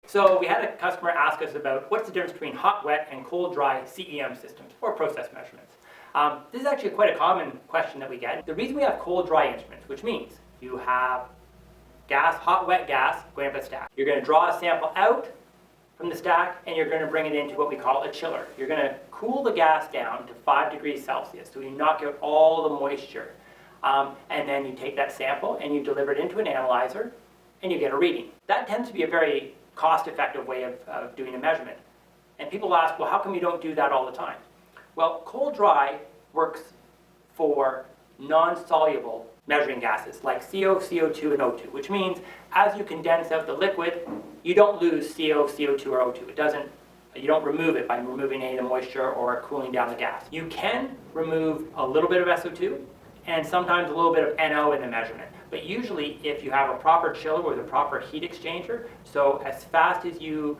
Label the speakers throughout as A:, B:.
A: So we had a customer ask us about what's the difference between hot, wet, and cold, dry CEM systems, or process measurements. This is actually quite a common question that we get. The reason we have cold, dry instruments, which means you have gas, hot, wet gas going up a stack. You're going to draw a sample out from the stack and you're going to bring it into what we call a chiller. You're going to cool the gas down to 5 degrees Celsius, so you knock out all the moisture. And then you take that sample and you deliver it into an analyzer and you get a reading. That tends to be a very cost-effective way of doing a measurement. And people ask, well, how come you don't do that all the time? Well, cold-dry works for non-soluble measuring gases like CO, CO2, and O2, which means as you condense out the liquid, you don't lose CO, CO2, or O2. You don't remove it by removing any of the moisture or cooling down the gas. You can remove a little bit of SO2 and sometimes a little bit of NO in the measurement. But usually if you have a proper chiller with a proper heat exchanger, so as fast as you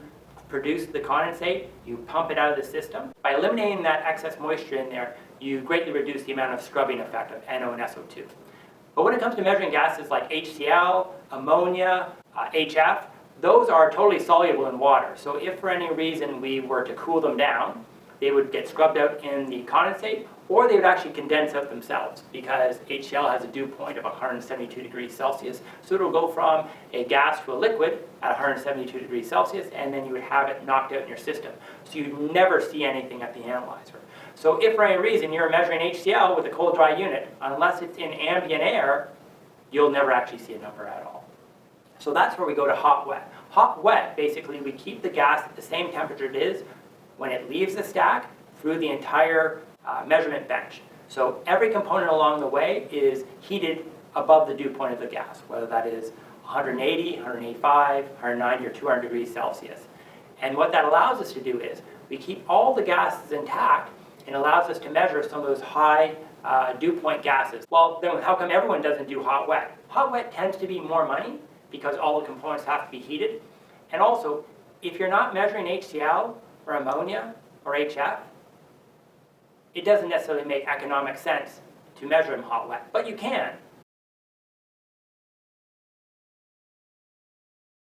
A: produce the condensate, you pump it out of the system. By eliminating that excess moisture in there, you greatly reduce the amount of scrubbing effect of NO and SO2. But when it comes to measuring gases like HCl, ammonia, HF, those are totally soluble in water. So if for any reason we were to cool them down, they would get scrubbed out in the condensate, or they would actually condense out themselves because HCl has a dew point of 172 degrees Celsius. So it'll go from a gas to a liquid at 172 degrees Celsius, and then you would have it knocked out in your system. So you'd never see anything at the analyzer. So if for any reason you're measuring HCl with a cold dry unit, unless it's in ambient air, you'll never actually see a number at all. So that's where we go to hot wet. Hot wet, basically we keep the gas at the same temperature it is when it leaves the stack through the entire measurement bench. So every component along the way is heated above the dew point of the gas, whether that is 180, 185, 190, or 200 degrees Celsius. And what that allows us to do is we keep all the gases intact and allows us to measure some of those high dew point gases. Well, then how come everyone doesn't do hot wet? Hot wet tends to be more money because all the components have to be heated. And also, if you're not measuring HCl or ammonia or HF, it doesn't necessarily make economic sense to measure them hot wet, but you can.